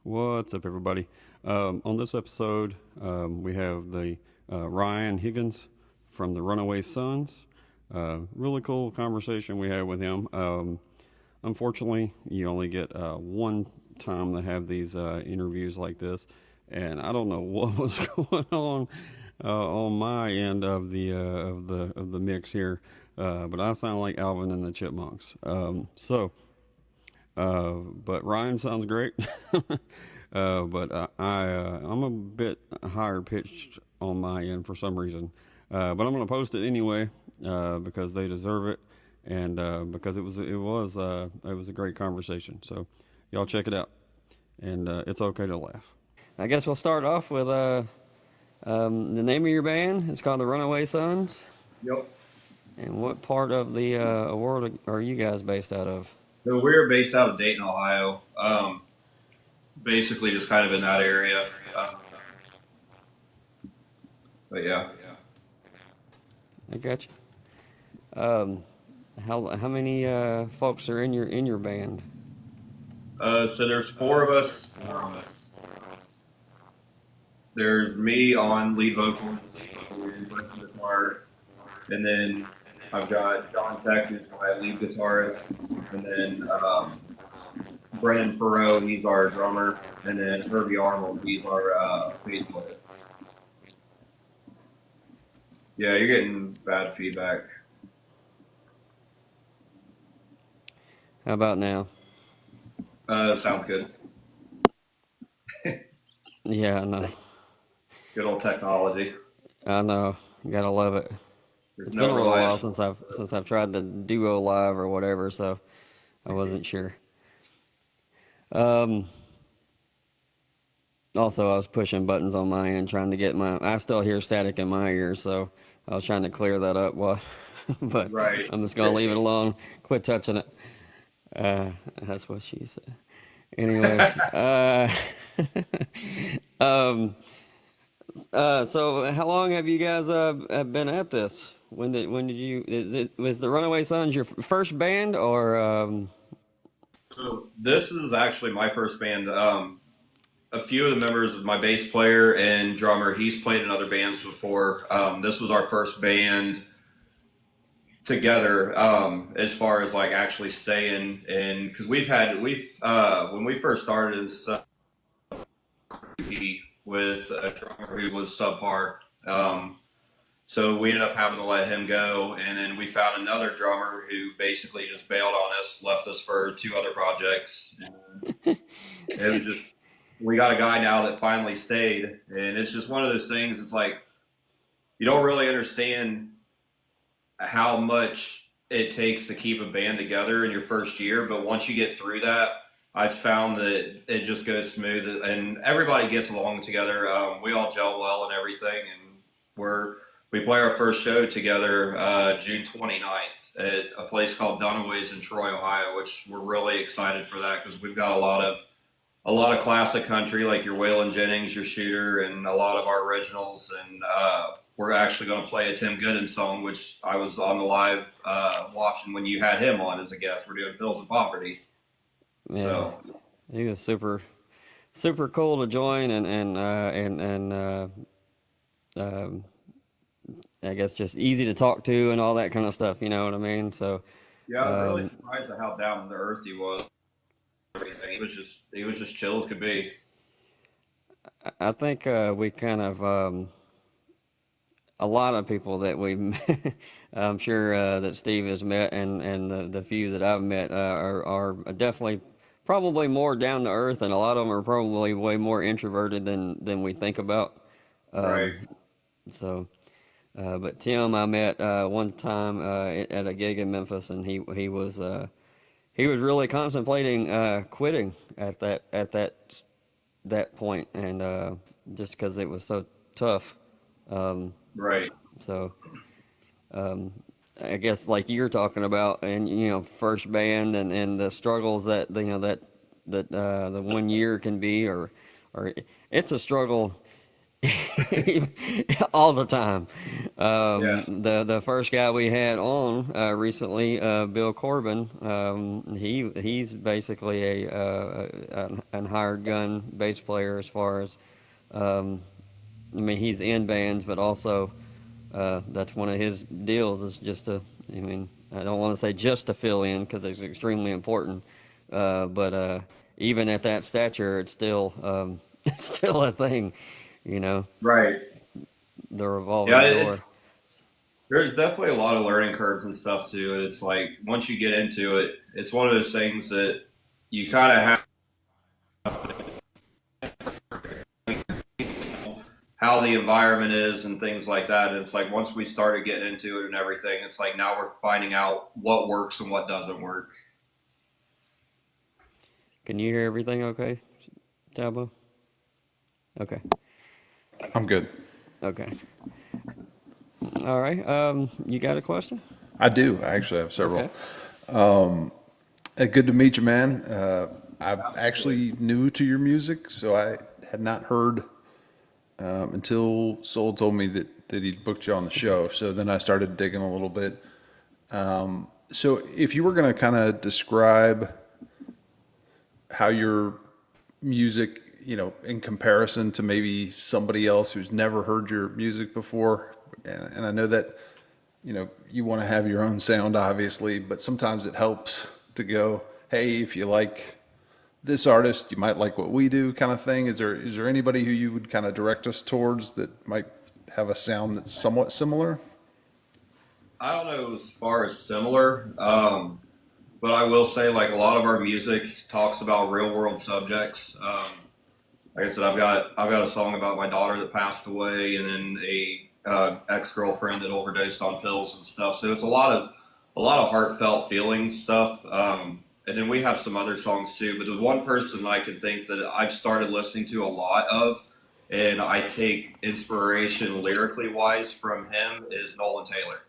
What's up, everybody? On this episode, we have the Ryan Higgins from the Runaway Sons. Really cool conversation we had with him. Unfortunately, you only get one time to have these interviews like this, and I don't know what was going on my end of the mix here, but I sound like Alvin and the Chipmunks. But Ryan sounds great. I'm a bit higher pitched on my end for some reason. But I'm going to post it anyway because they deserve it, and because it was a great conversation. So y'all check it out, and it's okay to laugh. I guess we'll start off with the name of your band. It's called the Runaway Sons. Yep. And what part of the world are you guys based out of? So we're based out of Dayton, Ohio. Basically, just kind of in that area. But yeah. I got you. How many folks are in your band? So there's four of us. There's me on lead vocals, guitar, and then I've got John Tech, who's my lead guitarist, and then Brennan Perot, he's our drummer, and then Herbie Arnold, he's our bass player. Yeah, you're getting bad feedback. How about now? Sounds good. Yeah, I know. Good old technology. I know. You gotta love it. There's It's no been a little relying. while since I've tried the Duo Live or whatever, so I wasn't sure. Also, I was pushing buttons on my end, trying to get I still hear static in my ears, so I was trying to clear that up. But Right. I'm just gonna leave it alone. Quit touching it. That's what she said. Anyways, so how long have you guys have been at this? When did you? Was the Runaway Sons your first band or? So this is actually my first band. A few of the members of my bass player and drummer, he's played in other bands before. This was our first band together, as far as like actually staying in, because when we first started in with a drummer who was subpar. So we ended up having to let him go, and then we found another drummer who basically just bailed on us, left us for two other projects. And it was just, we got a guy now that finally stayed, and it's just one of those things. It's like you don't really understand how much it takes to keep a band together in your first year, but once you get through that, I've found that it just goes smooth, and everybody gets along together. We all gel well and everything, and we play our first show together June 29th at a place called Dunaway's in Troy, Ohio, which we're really excited for that because we've got a lot of classic country like your Waylon Jennings, your Shooter, and a lot of our originals. And we're actually going to play a Tim Gooden song, which I was on the live watching when you had him on as a guest. We're doing Pills of Poverty. Yeah, So he was super cool to join, um, I guess just easy to talk to and all that kind of stuff. You know what I mean? So yeah, I was really um, surprised at how down to earth he was. Everything. He was just chill as could be. I think we kind of a lot of people that we met, I'm sure that Steve has met, and the few that I've met are definitely probably more down to earth, and a lot of them are probably way more introverted than we think about. Right. Um, so, but Tim I met one time at a gig in Memphis, and he was really contemplating quitting at that point, and just because it was so tough. Um, Right. so um, I guess like you're talking about, and first band and the struggles that that the 1 year can be, or it's a struggle all the time. Yeah. The first guy we had on recently, Bill Corbin, he's basically an hired gun bass player as far as I mean he's in bands, but also that's one of his deals is just to I mean I don't want to say just to fill in because it's extremely important, but even at that stature, it's still it's still a thing, you know, Right. the Yeah. revolving door. There's definitely a lot of learning curves and stuff too. And it's like once you get into it, it's one of those things that you kind of have how the environment is and things like that. And it's like once we started getting into it and everything, it's like now we're finding out what works and what doesn't work. Can you hear everything okay, Talbot? Okay. I'm good. Okay. All right. You got a question? I do. I actually have several. Okay. Good to meet you, man. I'm actually new to your music, so I had not heard until Soul told me that he'd booked you on the show. So then I started digging a little bit. So if you were going to kind of describe how your music, in comparison to maybe somebody else who's never heard your music before, and I know that you want to have your own sound, obviously, but sometimes it helps to go, hey, if you like this artist, you might like what we do, kind of thing. Is there anybody who you would kind of direct us towards that might have a sound that's somewhat similar? I don't know as far as similar, but I will say like a lot of our music talks about real world subjects. Like I said, I've got a song about my daughter that passed away, and then a ex girlfriend that overdosed on pills and stuff. So it's a lot of heartfelt feelings stuff. And then we have some other songs too. But the one person I can think that I've started listening to a lot of, and I take inspiration lyrically wise from him is Nolan Taylor.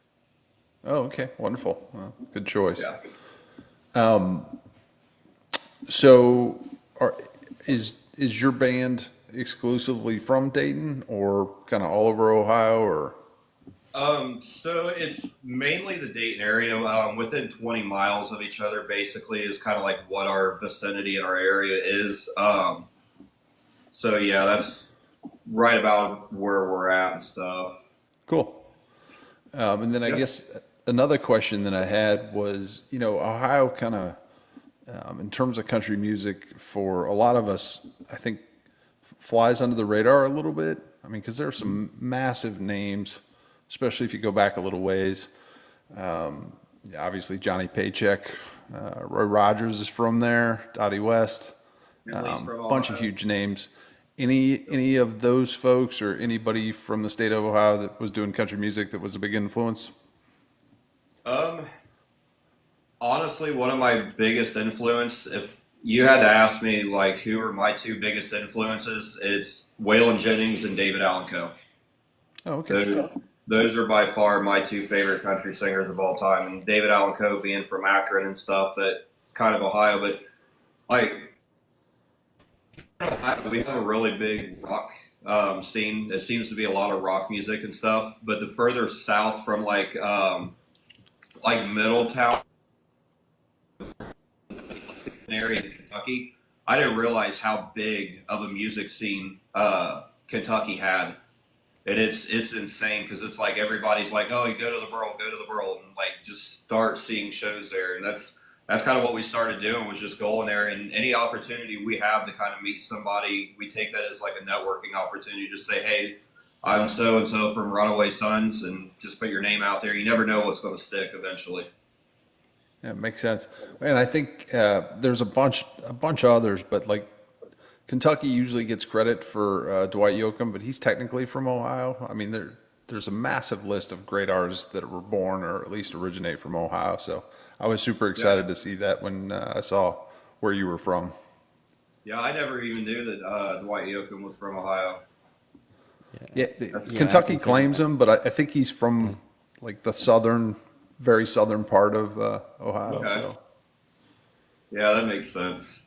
Oh, okay, wonderful. Well, good choice. Yeah. So, is your band exclusively from Dayton, or kind of all over Ohio, or? So it's mainly the Dayton area, within 20 miles of each other, basically, is kind of like what our vicinity in our area is. So yeah, that's right about where we're at and stuff. Cool. And then I Yep. guess another question that I had was, Ohio kind of, in terms of country music, for a lot of us, I think flies under the radar a little bit. I mean, because there are some massive names, especially if you go back a little ways. Yeah, obviously, Johnny Paycheck, Roy Rogers is from there, Dottie West, At least from bunch of Ohio. huge names. Any of those folks or anybody from the state of Ohio that was doing country music that was a big influence? Um, Honestly, one of my biggest influence, if you had to ask me like who are my two biggest influences, it's Waylon Jennings and David Allan Coe. Oh, okay. Those are by far my two favorite country singers of all time. And David Allan Coe being from Akron and stuff, that it's kind of Ohio, but like we have a really big rock scene. It seems to be a lot of rock music and stuff. But the further south from like Middletown area in Kentucky, I didn't realize how big of a music scene Kentucky had. And it's insane because it's like everybody's like, oh, you go to the world, and like just start seeing shows there, and that's kind of what we started doing was just going there, and any opportunity we have to kind of meet somebody, we take that as like a networking opportunity. Just say, hey, I'm so and so from Runaway Sons, and just put your name out there. You never know what's going to stick eventually. Yeah, it makes sense. And I think there's a bunch of others, but like Kentucky usually gets credit for Dwight Yoakam, but he's technically from Ohio. I mean, there's a massive list of great artists that were born or at least originate from Ohio. So I was super Yeah, excited to see that when I saw where you were from. yeah. I never even knew that Dwight Yoakam was from Ohio. Yeah, That's Yeah, I Kentucky can see. claims him, but I think he's from like the very southern part of Ohio. okay. So Yeah, that makes sense.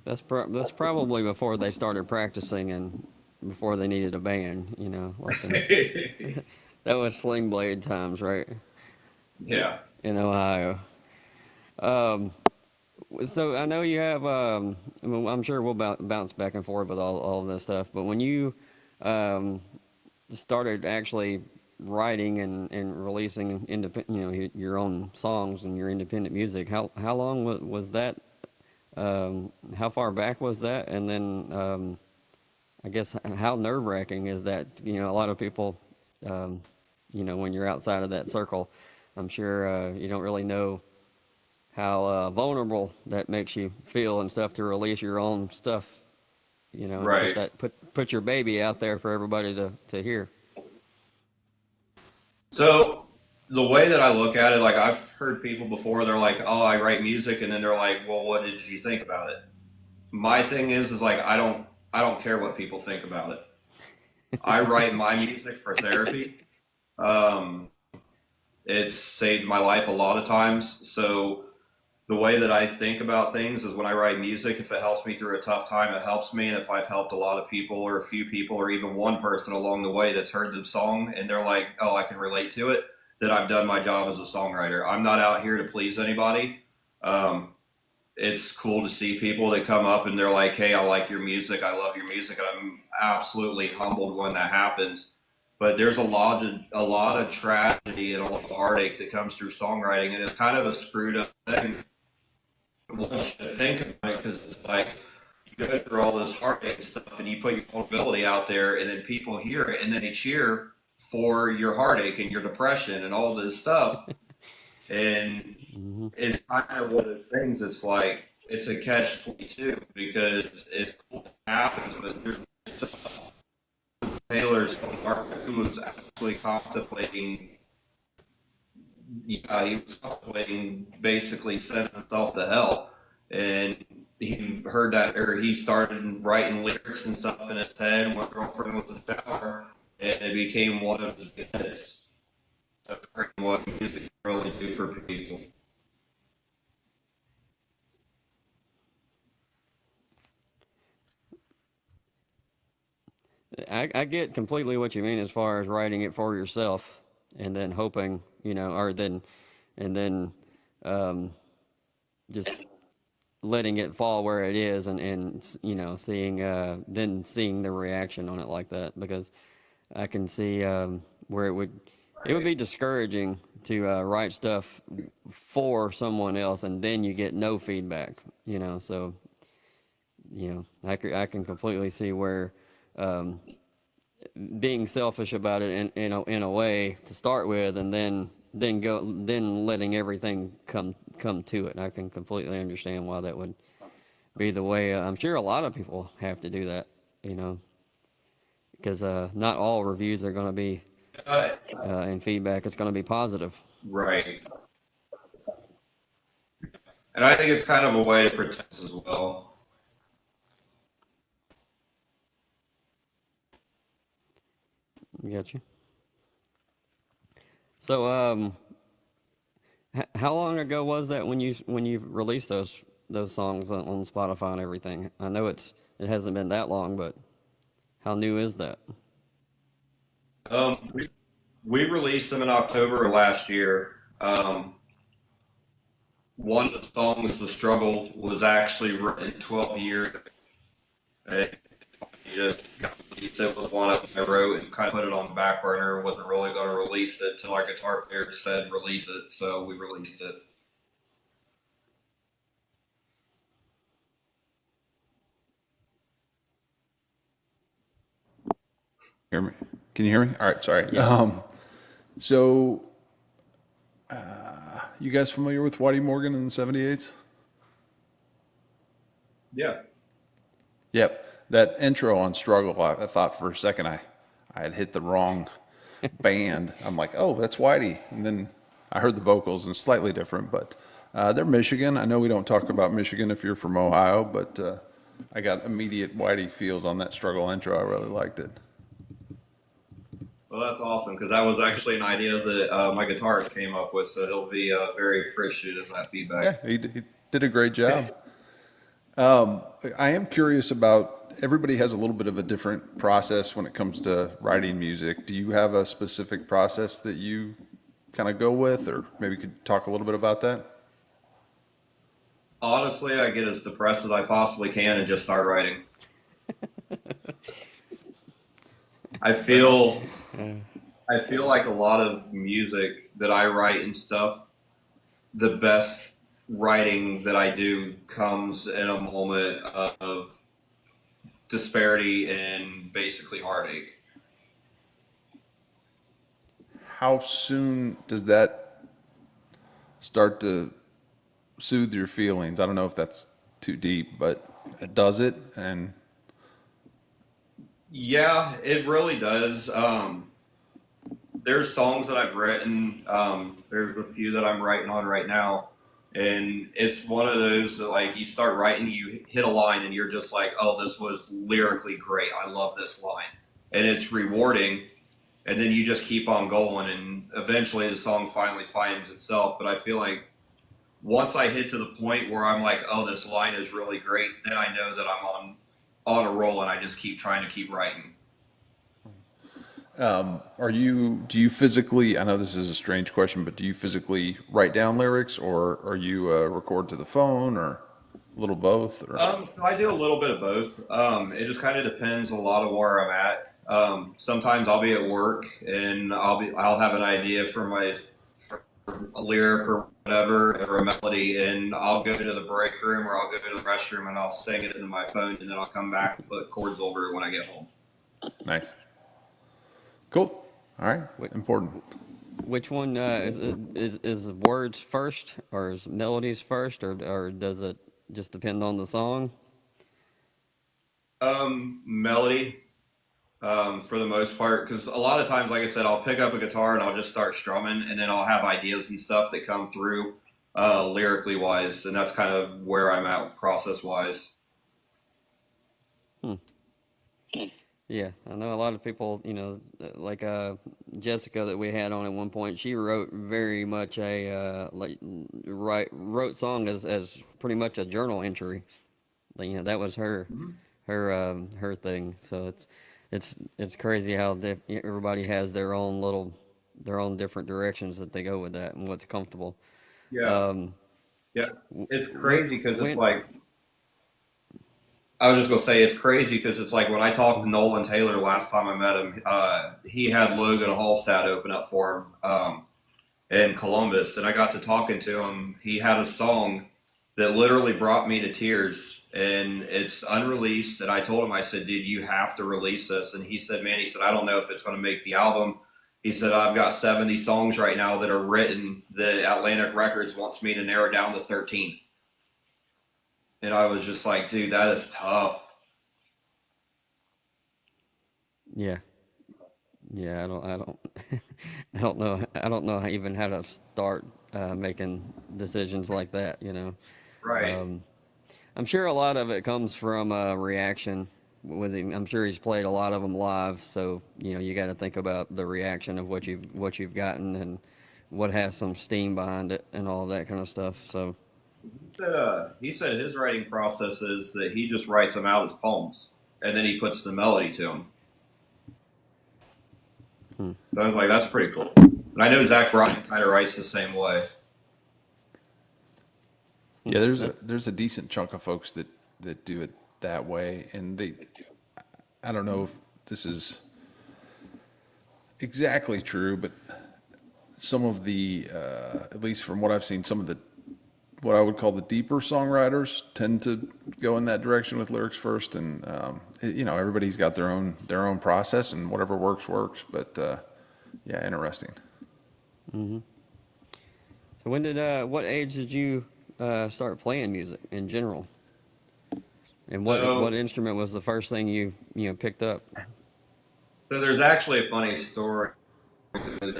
That's probably before they started practicing before they needed a band, like that was Sling Blade times, right? Yeah. In Ohio. Um, so I know you have, well, I'm sure we'll bounce back and forth with all of this stuff, but when you um, started actually writing and releasing your own songs and your independent music, how long was that? How far back was that? And then I guess how nerve-wracking is that? A lot of people, um, when you're outside of that circle, I'm sure you don't really know how vulnerable that makes you feel and stuff to release your own stuff, and Right. put your baby out there for everybody to hear. So the way that I look at it, like I've heard people before, they're like, "Oh, I write music," and then they're like, "Well, what did you think about it?" My thing is like I don't care what people think about it. I write my music for therapy. Um, it's saved my life a lot of times. So the way that I think about things is when I write music, if it helps me through a tough time, it helps me. And if I've helped a lot of people or a few people or even one person along the way that's heard the song and they're like, oh, I can relate to it, then I've done my job as a songwriter. I'm not out here to please anybody. Um, it's cool to see people that come up and they're like, hey, I like your music. I love your music. And I'm absolutely humbled when that happens. But there's a lot of tragedy and a lot of heartache that comes through songwriting. And it's kind of a screwed up thing once you think about it, because it's like you go through all this heartache stuff and you put your vulnerability out there, and then people hear it and then they cheer for your heartache and your depression and all this stuff. And Hmm. it's kind of one of those things. It's like it's a catch 22 because it's cool to happen, but there's Taylor's market who was actually contemplating. Yeah, he was contemplating basically sending himself to hell, and he heard that, or he started writing lyrics and stuff in his head. And my girlfriend was a shower, and it became one of his hits. That's what music can really do for people. I get completely what you mean as far as writing it for yourself and then hoping, or then and then um, just letting it fall where it is and seeing seeing the reaction on it like that, because I can see where it would be discouraging to write stuff for someone else and then you get no feedback, so I can completely see where um, being selfish about it in a way to start with, and then letting everything come to it. I can completely understand why that would be the way. I'm sure a lot of people have to do that, because not all reviews are going to be Uh, and feedback. It's going to be positive. right, and I think it's kind of a way to protect us as well. Got you. So, how long ago was that when you released those songs on Spotify and everything? I know it hasn't been that long, but how new is that? We released them in October of last year. One of the songs, "The Struggle," was actually written 12 years ago. Just got released. It was one of them I wrote and kind of put it on the back burner. Wasn't really going to release it till our guitar player said release it, so we released it. Hear me? Can you hear me? All right, sorry. Yeah. So, you guys familiar with Whitey Morgan and the 78s? Yeah. Yep. That intro on Struggle, I thought for a second I had hit the wrong band. I'm like, oh, that's Whitey. And then I heard the vocals and it's slightly different, but they're Michigan. I know we don't talk about Michigan if you're from Ohio, but I got immediate Whitey feels on that Struggle intro. I really liked it. Well, that's awesome because that was actually an idea that my guitarist came up with, so he'll be very appreciative of that feedback. Yeah, he did a great job. Um, I am curious about, everybody has a little bit of a different process when it comes to writing music. Do you have a specific process that you kind of go with, or maybe you could talk a little bit about that? Honestly, I get as depressed as I possibly can and just start writing. I feel I feel like a lot of music that I write and stuff, the best writing that I do comes in a moment of disparity and basically heartache. How soon does that start to soothe your feelings? I don't know if that's too deep, but it does it. And Yeah, it really does. There's songs that I've written. There's a few that I'm writing on right now, and it's one of those that like you start writing, you hit a line, and you're just like, "Oh, this was lyrically great. I love this line," and it's rewarding. And then you just keep on going, and eventually the song finally finds itself. But I feel like once I hit to the point where I'm like, "Oh, this line is really great," then I know that I'm on a roll, and I just keep trying to keep writing. do you physically, I know this is a strange question, but do you physically write down lyrics, or are you record to the phone, or a little both? Or So I do a little bit of both. It just kind of depends a lot of where I'm at. Sometimes I'll be at work and I'll have an idea for a lyric or whatever or a melody, and I'll go to the break room or I'll go to the restroom and I'll sing it into my phone, and then I'll come back and put chords over it when I get home. nice. Cool. All right. Wh- Important. Which one is the words first, or is melodies first, or does it just depend on the song? Melody. For the most part, because a lot of times, like I said, I'll pick up a guitar and I'll just start strumming, and then I'll have ideas and stuff that come through lyrically wise, and that's kind of where I'm at process wise. Hmm. Yeah, I know a lot of people, like Jessica that we had on at one point. She wrote very much a wrote song as pretty much a journal entry. Like, that was her thing. So it's crazy how everybody has their own different directions that they go with that and what's comfortable. Yeah, Um, yeah, it's when crazy because it's when like I was just gonna say it's crazy because it's like when I talked to Nolan Taylor last time I met him, he had Logan Hallstad open up for him in Columbus, and I got to talking to him. He had a song that literally brought me to tears, and it's unreleased. And I told him, I said, "Dude, you have to release this." And he said, "Man," he said, "I don't know if it's going to make the album." He said, "I've got 70 songs right now that are written. The Atlantic Records wants me to narrow it down to 13." And I was just like, "Dude, that is tough." Yeah, yeah, I don't I don't know even how to start making decisions like that. Right. Um, I'm sure a lot of it comes from reaction with him. I'm sure he's played a lot of them live, so you got to think about the reaction of what you've gotten and what has some steam behind it and all that kind of stuff. So, He said his writing process is that he just writes them out as poems, and then he puts the melody to them. hmm. So I was like, "That's pretty cool." And I know Zach Bryan kind of writes the same way. Yeah, That's there's a decent chunk of folks that do it that way, and I don't know if this is exactly true, but some of the at least from what I've seen, some of the what I would call the deeper songwriters tend to go in that direction with lyrics first, and everybody's got their own process, and whatever works works. But yeah, interesting. hmm. So what age did you start playing music in general? And what So, instrument was the first thing you picked up? so there's actually a funny story.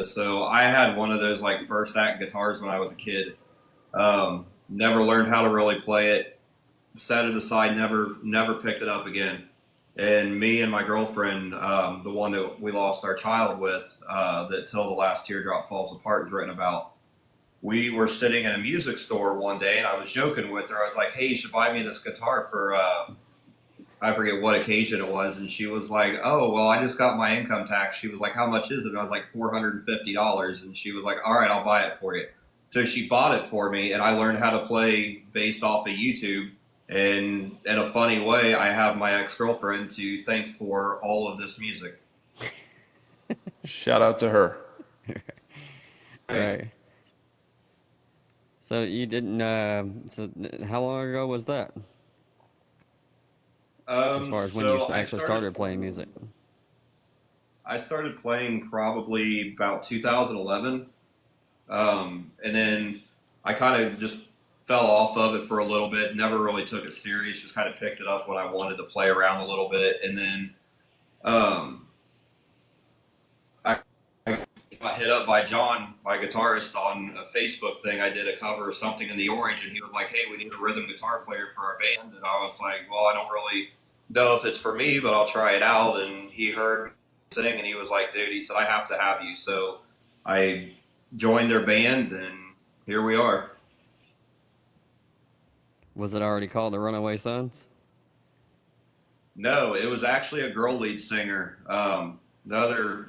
So I had one of those like first act guitars when I was a kid. Never learned how to really play it. Set it aside. Never picked it up again. And me and my girlfriend, the one that we lost our child with, that till the last teardrop falls apart is written about. we were sitting in a music store one day, and I was joking with her. I was like, "Hey, you should buy me this guitar for I forget what occasion it was," and she was like, "Oh, well, I just got my income tax." She was like, "How much is it?" And I was like, $450, and she was like, "All right, I'll buy it for you." So she bought it for me, and I learned how to play based off of YouTube. And in a funny way, I have my ex-girlfriend to thank for all of this music. Shout out to her. Right. So you didn't. How long ago was that? As far as when you So actually started playing music. I started playing probably about 2011. And then I kind of just fell off of it for a little bit, never really took it serious, just kind of picked it up when I wanted to play around a little bit. And then um, I got hit up by John, my guitarist, on a Facebook thing. I did a cover of something in the Orange, and he was like, "Hey, we need a rhythm guitar player for our band." And I was like, "Well, I don't really know if it's for me, but I'll try it out." And he heard me sing, and he was like, "Dude," he said, "I have to have you." So I joined their band, and here we are. Was it already called the Runaway Sons? No, it was actually a girl lead singer. The other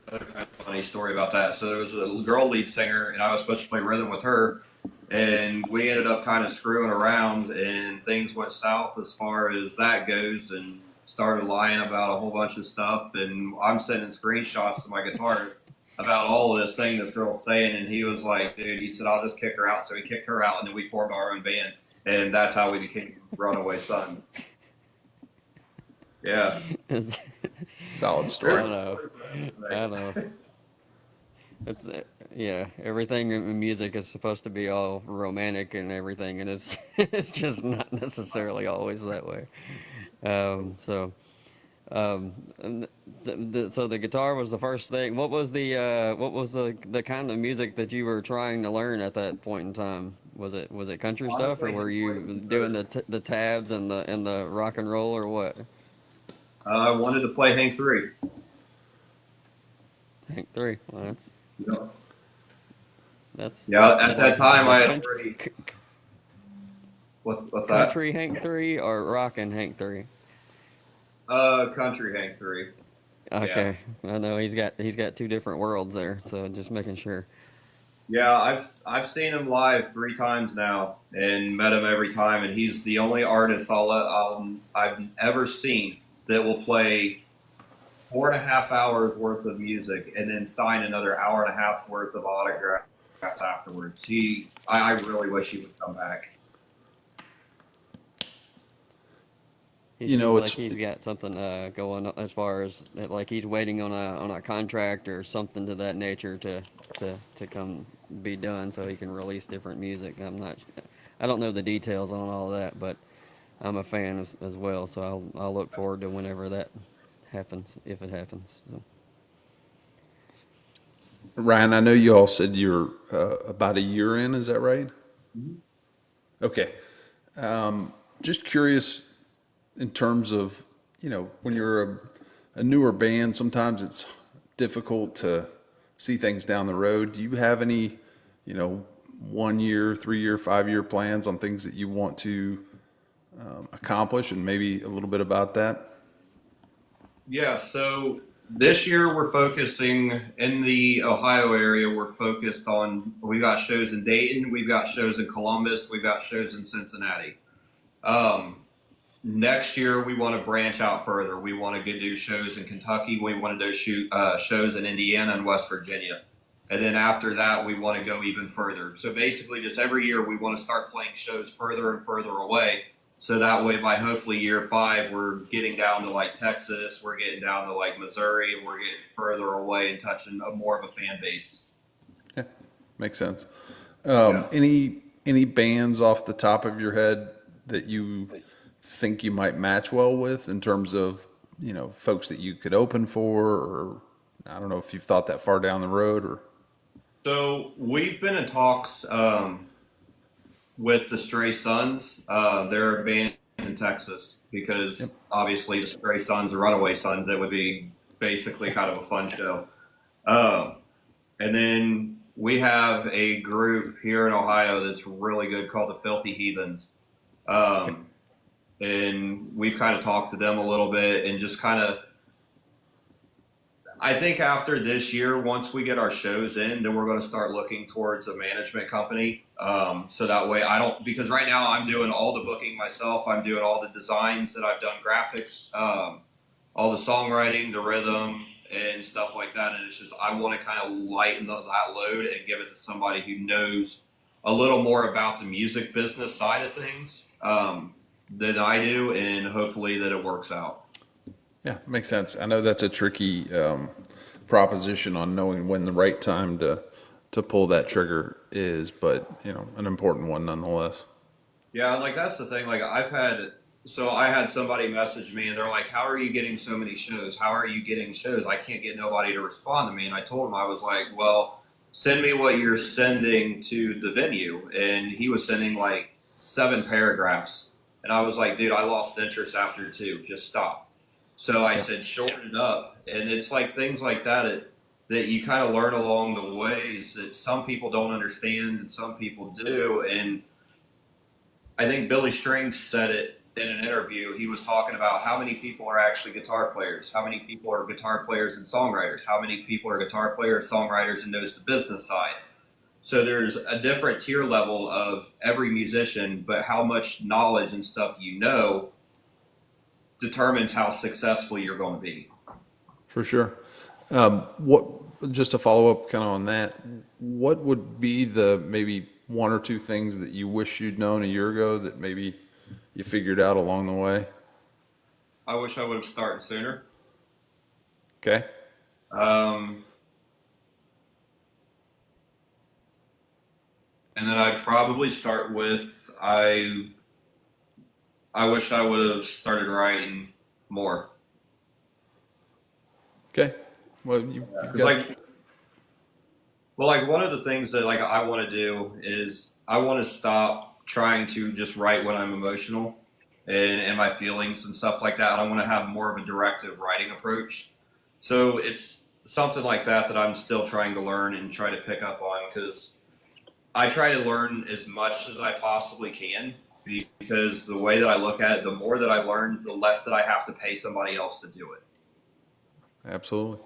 kind of funny story about that. So there was a girl lead singer, and I was supposed to play rhythm with her, and we ended up kind of screwing around, and things went south as far as that goes, and started lying about a whole bunch of stuff. And I'm sending screenshots to my guitarist about all of this thing this girl's saying, and he was like, "Dude," he said, "I'll just kick her out." So he kicked her out, and then we formed our own band, and that's how we became Runaway Sons. Yeah. It's- Solid I story. don't know. I don't know. It's yeah. Everything in music is supposed to be all romantic and everything, and it's it's just not necessarily always that way. So. So the guitar was the first thing. What was the kind of music that you were trying to learn at that point in time? Was it country stuff, or Honestly, were you doing the tabs and the rock and roll, or what? I wanted to play Hank 3. Hank three. Well, Yeah. that's Yeah, at that like time the I had already, what's that? country Hank three or rockin' Hank three. Country Hank 3. Yeah. Okay, I know he's got two different worlds there, so just making sure. Yeah, I've seen him live 3 times now and met him every time, and he's the only artist I've ever seen that will play 4.5 hours worth of music and then sign another hour and a half worth of autographs afterwards. I really wish he would come back. He You seems know, like he's got something going as far as like he's waiting on a contract or something to that nature to come be done so he can release different music. I don't know the details on all that, but I'm a fan as well, so I'll look forward to whenever that happens, if it happens. So. Ryan, I know you all said you're about a year in. Is that right? Okay. Just curious in terms of, when you're a newer band, sometimes it's difficult to see things down the road. Do you have any, 1 year, 3 year, 5 year plans on things that you want to accomplish, and maybe a little bit about that? Yeah, so this year we're focusing in the Ohio area. We're focused on, we got shows in Dayton, we've got shows in Columbus, we've got shows in Cincinnati. Um, Next year we want to branch out further. We want to get do shows in Kentucky. We want to do shows in Indiana and West Virginia. And then after that, we want to go even further. So basically, just every year we want to start playing shows further and further away. So that way, by hopefully year 5, we're getting down to like Texas, we're getting down to like Missouri, and we're getting further away and touching more of a fan base. Yeah, makes sense. Yeah. Any bands off the top of your head that you think you might match well with in terms of, folks that you could open for, or I don't know if you've thought that far down the road, or. So we've been in talks with the Stray Sons. They're a band in Texas Yep. because obviously the Stray Sons, the Runaway Sons, it would be basically kind of a fun show. And then we have a group here in Ohio that's really good called the Filthy Heathens. Um, and we've kind of talked to them a little bit and just kind of, I think after this year, once we get our shows in, then we're going to start looking towards a management company. So that way I don't, because right now I'm doing all the booking myself. I'm doing all the designs that I've done, graphics, all the songwriting, the rhythm, and stuff like that. And it's just, I want to kind of lighten that load and give it to somebody who knows a little more about the music business side of things than I do, and hopefully that it works out. Yeah, makes sense. I know that's a tricky proposition on knowing when the right time to pull that trigger is, but an important one nonetheless. Yeah, like that's the thing. Like I had somebody message me and they're like, "How are you getting so many shows? How are you getting shows? I can't get nobody to respond to me." And I told him, I was like, "Well, send me what you're sending to the venue." And he was sending like 7 paragraphs, and I was like, "Dude, I lost interest after 2. Just stop." So I said, "Shorten it up." And it's like things like that you kind of learn along the ways that some people don't understand and some people do. And I think Billy Strings said it in an interview. He was talking about how many people are actually guitar players, how many people are guitar players and songwriters, how many people are guitar players, songwriters, and knows the business side. So there's a different tier level of every musician, but how much knowledge and stuff you know determines how successful you're going to be. For sure. What, just to follow up kind of on that, what would be the maybe one or two things that you wish you'd known a year ago that maybe you figured out along the way? I wish I would have started sooner. Okay. Um, and then I'd probably start with I wish I would have started writing more. Okay. Well, you've Because got, like one of the things that like I want to do is I want to stop trying to just write when I'm emotional and my feelings and stuff like that. I want to have more of a directive writing approach. So it's something like that that I'm still trying to learn and try to pick up on, because I try to learn as much as I possibly can, because the way that I look at it, the more that I learn, the less that I have to pay somebody else to do it. absolutely.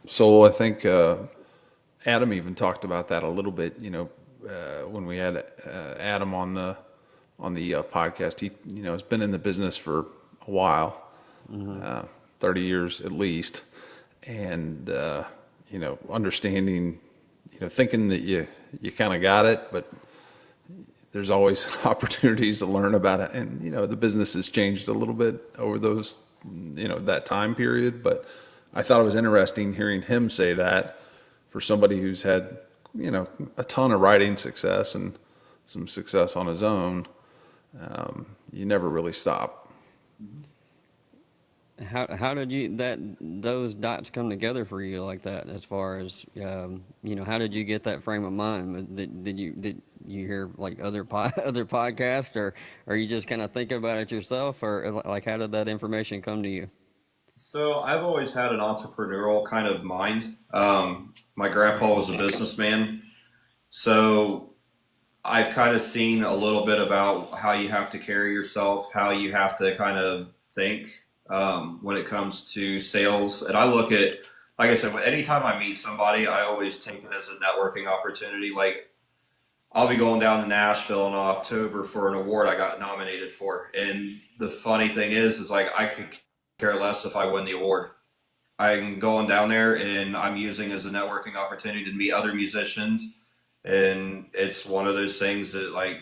Solo, I think Adam even talked about that a little bit, when we had Adam on the podcast. He, has been in the business for a while, 30 years at least. And, understanding, thinking that you kind of got it, but there's always opportunities to learn about it. And, the business has changed a little bit over those, that time period. But I thought it was interesting hearing him say that for somebody who's had, a ton of writing success and some success on his own. You never really stop. How did those dots come together for you like that? As far as how did you get that frame of mind? Did you hear like other podcasts, or you just kind of thinking about it yourself, or like how did that information come to you? So I've always had an entrepreneurial kind of mind. My grandpa was a businessman, so I've kind of seen a little bit about how you have to carry yourself, how you have to kind of think when it comes to sales. And I look at, like I said, anytime I meet somebody, I always take it as a networking opportunity. Like I'll be going down to Nashville in October for an award I got nominated for. And the funny thing is like I could care less if I win the award. I'm going down there and I'm using it as a networking opportunity to meet other musicians. And it's one of those things that like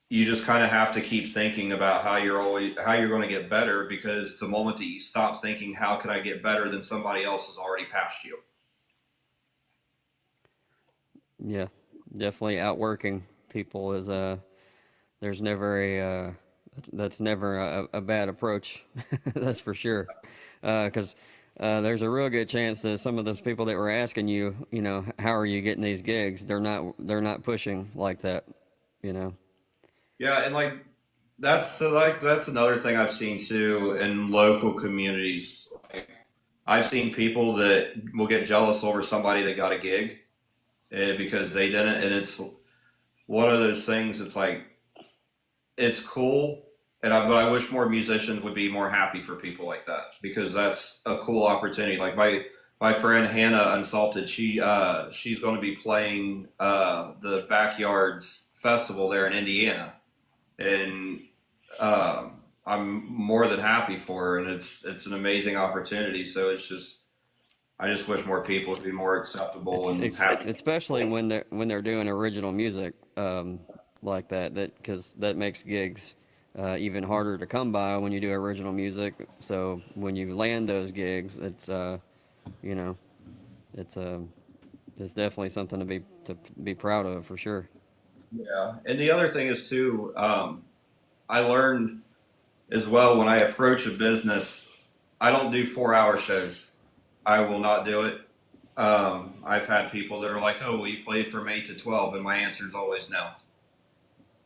you just kind of have to keep thinking about how you're going to get better, because the moment that you stop thinking how can I get better, then somebody else has already passed you. Yeah, definitely outworking people is there's never that's never a bad approach. That's for sure. Because there's a real good chance that some of those people that were asking you, how are you getting these gigs? They're not pushing like that, you know. Yeah, and like that's another thing I've seen too in local communities. I've seen people that will get jealous over somebody that got a gig because they didn't, and it's one of those things. It's like it's cool, but I wish more musicians would be more happy for people like that because that's a cool opportunity. Like my friend Hannah Unsalted, she's going to be playing the Backyards Festival there in Indiana, and I'm more than happy for her, and it's an amazing opportunity. So it's just I just wish more people would be more acceptable and happy. Especially when they're doing original music like that. That because that makes gigs even harder to come by when you do original music. So when you land those gigs, it's you know it's it's definitely something to be proud of for sure. Yeah, and the other thing is too, I learned as well when I approach a business, I don't do 4 hour shows. I will not do it. I've had people that are like, "Oh, well, you play from 8 to 12," and my answer is always no.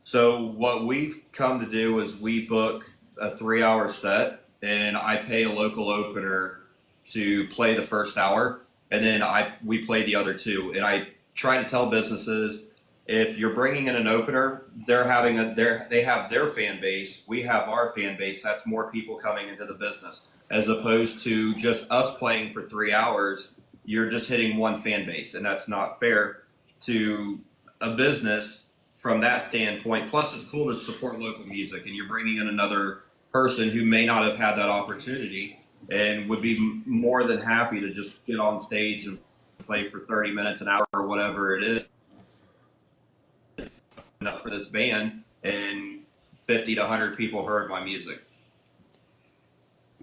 So what we've come to do is we book a 3 hour set, and I pay a local opener to play the first hour, and then I we play the other two. And I try to tell businesses if you're bringing in an opener, they have their fan base, we have our fan base. That's more people coming into the business as opposed to just us playing for 3 hours. You're just hitting one fan base, and that's not fair to a business from that standpoint. Plus, it's cool to support local music, and you're bringing in another person who may not have had that opportunity and would be more than happy to just get on stage and play for 30 minutes, an hour, or whatever it is, up for this band, and 50 to 100 people heard my music.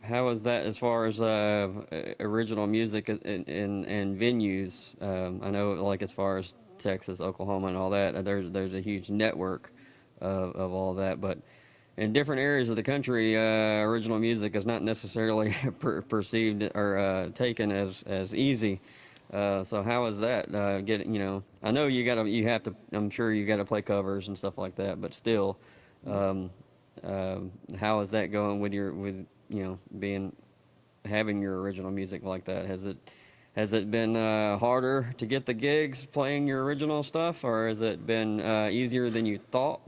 How is that as far as original music in venues? I know, like as far as Texas, Oklahoma, and all that, there's a huge network of all that. But in different areas of the country, original music is not necessarily perceived or taken as easy. So how is that getting? I know you have to. I'm sure you got to play covers and stuff like that. But still, um, how is that going with being having your original music like that? Has it been harder to get the gigs playing your original stuff, or has it been easier than you thought?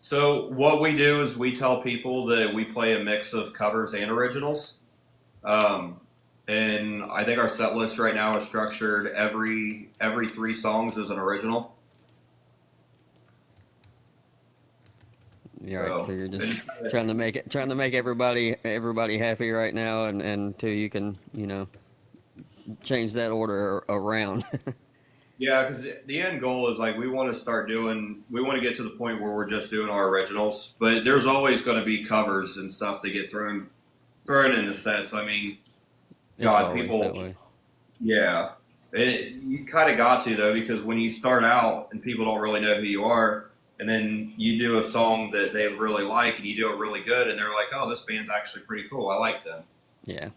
So what we do is we tell people that we play a mix of covers and originals. Um, and I think our set list right now is structured every three songs is an original. Yeah, right. So So you're just it's, trying to make everybody happy right now, and till you can change that order around. yeah, because the end goal is like we want to get to the point where we're just doing our originals, but there's always going to be covers and stuff that get thrown in the sets. I mean, It's God, always that people, way. yeah, you kind of got to though because when you start out and people don't really know who you are, and then you do a song that they really like and you do it really good, and they're like, "Oh, this band's actually pretty cool. I like them." Yeah,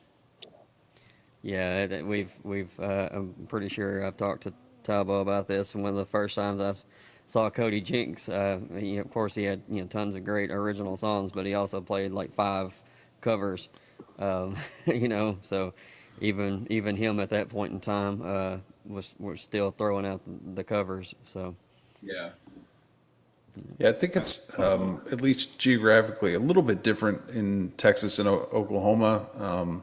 yeah. We've. I'm pretty sure I've talked to Tabo about this. And one of the first times saw Cody Jinks, of course he had tons of great original songs, but he also played like five covers. Um, so even him at that point in time was still throwing out the covers. So Yeah. Yeah, I think it's at least geographically a little bit different in Texas and Oklahoma,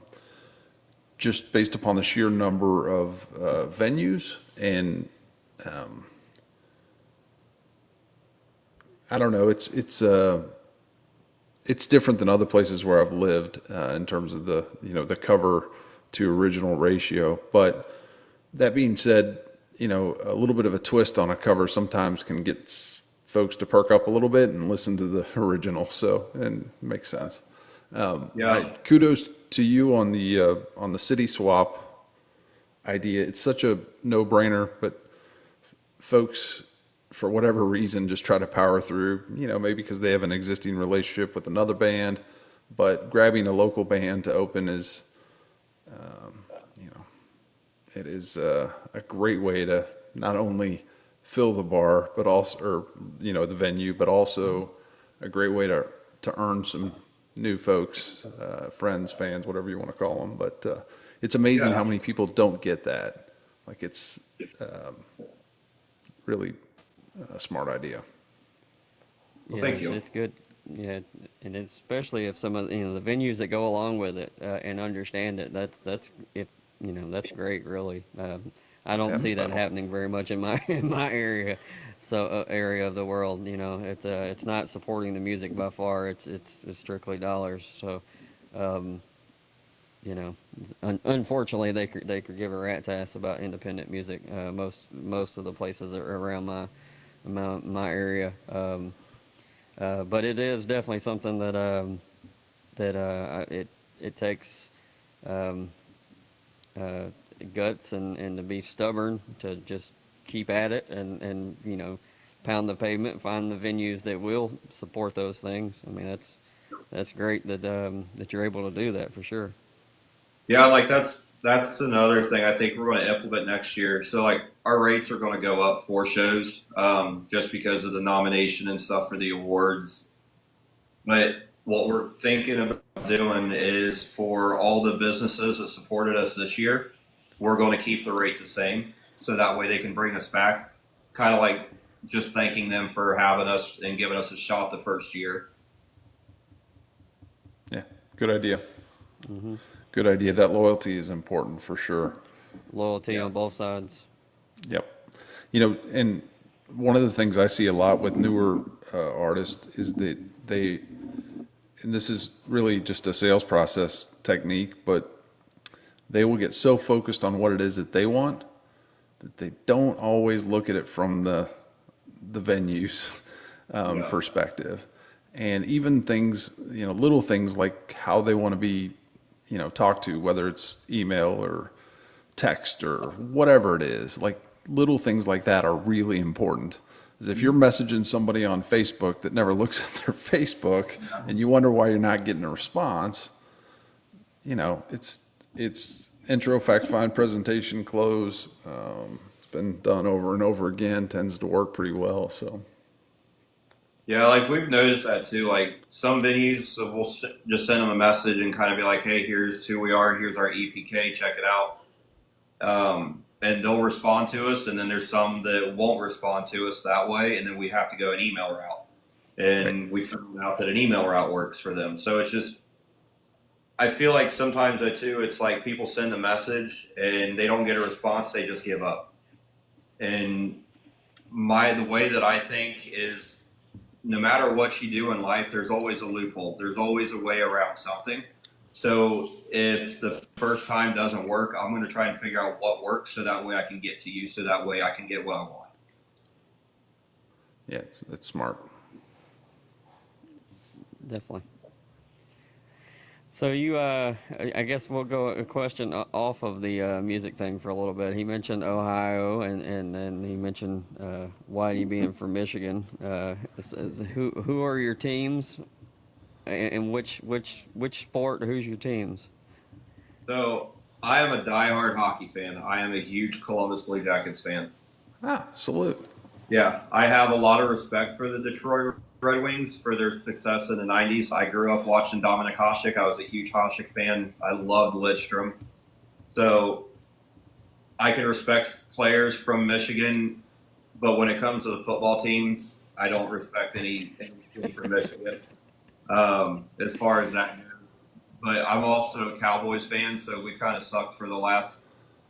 just based upon the sheer number of venues. And I don't know, it's different than other places where I've lived in terms of the cover to original ratio. But that being said, a little bit of a twist on a cover sometimes can get folks to perk up a little bit and listen to the original. So, and it makes sense. Yeah. Kudos to you on the city swap idea. It's such a no-brainer, but folks, for whatever reason, just try to power through. Maybe because they have an existing relationship with another band, but grabbing a local band to open is, you know, it is a great way to not only fill the bar, but also, or the venue, but also a great way to earn new folks, friends, fans, whatever you want to call them. But it's amazing how Yeah. many people don't get that. Like it's really a smart idea. Well, Yeah, thank you. it's good. Yeah, and especially if some of the venues that go along with it and understand it. That's if that's great. Really, I It's don't half the see that battle. happening very much in my in my area, so area of the world. It's not supporting the music by far. It's strictly dollars. So, um, unfortunately, they could give a rat's ass about independent music. Most of the places around my area. But it is definitely something that it takes um, uh, guts and to be stubborn to just keep at it and pound the pavement, find the venues that will support those things. I mean that's great that you're able to do that for sure. Yeah, like that's another thing I think we're going to implement next year. So like our rates are going to go up for shows, just because of the nomination and stuff for the awards. But what we're thinking about doing is for all the businesses that supported us this year, we're going to keep the rate the same, so that way they can bring us back. Kind of like just thanking them for having us and giving us a shot the first year. Yeah, good idea. Good idea. That loyalty is important for sure. Loyalty Yeah. on both sides. Yep. And one of the things I see a lot with newer artists is that they, and this is really just a sales process technique, but they will get so focused on what it is that they want that they don't always look at it from the venues Yeah. perspective. And even things, little things like how they want to be, talked to, whether it's email or text or whatever it is, like little things like that are really important. Because if you're messaging somebody on Facebook that never looks at their Facebook and you wonder why you're not getting a response, it's intro, fact find, presentation, close. It's been done over and over again, tends to work pretty well. So Yeah, like we've noticed that too. Like some venues, so we'll just send them a message and kind of be like, "Hey, here's who we are. Here's our EPK. Check it out." And they'll respond to us. And then there's some that won't respond to us that way, and then we have to go an email route. right. And we found out that an email route works for them. So it's just, I feel like sometimes though too, it's like people send a message and they don't get a response, they just give up. And the way that I think is, no matter what you do in life, there's always a loophole. There's always a way around something. So if the first time doesn't work, I'm going to try and figure out what works, so that way I can get to you, so that way I can get what I want. Yeah, it's smart. Definitely. So I guess we'll go a question off of the music thing for a little bit. He mentioned Ohio, and then he mentioned Whitey being from Michigan. Who are your teams, and which sport? Who's your teams? So I am a diehard hockey fan. I am a huge Columbus Blue Jackets fan. Salute. Yeah, I have a lot of respect for the Detroit Red Wings for their success in the 90s. I grew up watching Dominic Hasek. I was a huge Hasek fan. I loved Lidstrom. So I can respect players from Michigan, but when it comes to the football teams, I don't respect any from Michigan, as far as that goes. But I'm also a Cowboys fan, so we kind of sucked for the last,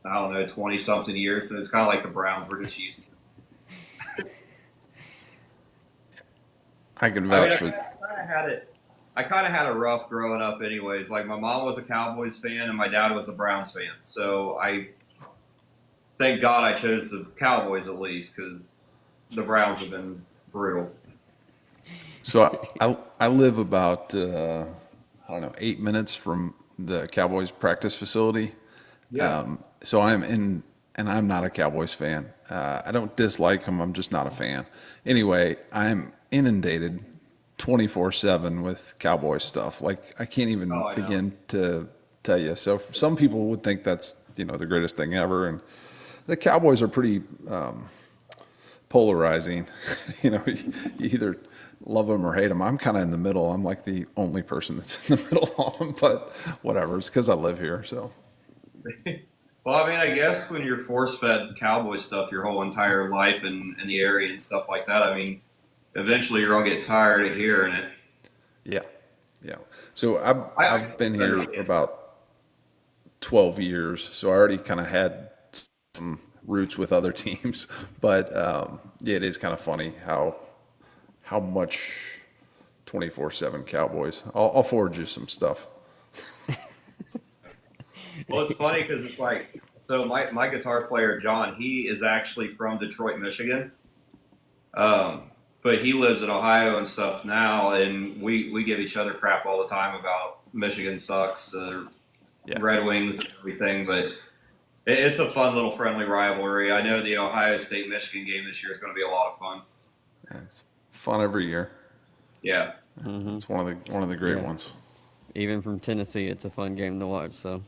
I don't know, 20 something years. So it's kind of like the Browns. We're just used to it. I can I mean, vouch I for. kind of had it. I kind of had a rough growing up, anyways. Like my mom was a Cowboys fan and my dad was a Browns fan. So I thank God I chose the Cowboys at least, because the Browns have been brutal. So I live about I don't know 8 minutes from the Cowboys practice facility. Yeah. So I'm in, and I'm not a Cowboys fan. I don't dislike them. I'm just not a fan. Anyway, I'm inundated 24/7 with Cowboys stuff. Like I can't even Oh, I know. begin to tell you. So some people would think that's the greatest thing ever, and the Cowboys are pretty polarizing. You either love them or hate them. I'm kind of in the middle. I'm like the only person that's in the middle on them, but whatever. It's because I live here. So, Well, I mean, I guess when you're force fed cowboy stuff your whole entire life in the area and stuff like that, I mean, eventually you're all get tired of hearing it. yeah. Yeah. So I I've been here understand. about 12 years. So I already kind of had some roots with other teams, but yeah, it is kind of funny how much 24/7 Cowboys. I'll forward you some stuff. Well, it's funny because it's like, so my guitar player, John, he is actually from Detroit, Michigan. Um, but he lives in Ohio and stuff now, and we give each other crap all the time about Michigan sucks, Yeah. Red Wings and everything, but it's a fun little friendly rivalry. I know the Ohio State Michigan game this year is going to be a lot of fun. It's fun every year. Yeah. It's one of the great Yeah. ones. Even from Tennessee, it's a fun game to watch. So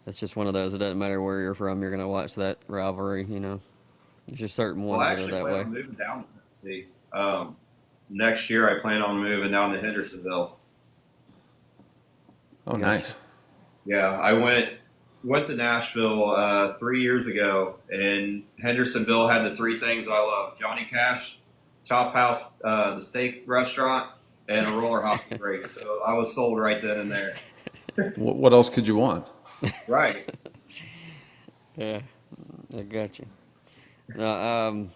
it's just one of those. It doesn't matter where you're from, you're going to watch that rivalry. There's just certain Well, ones I that are actually that plan way. on moving down to Tennessee. Next year, I plan on moving down to Hendersonville. Oh, Gotcha. nice. Yeah, I went to Nashville 3 years ago, and Hendersonville had the three things I love: Johnny Cash, Chop House, the steak restaurant, and a roller hockey rink. So I was sold right then and there. What else could you want? Right. Yeah, I got you. No,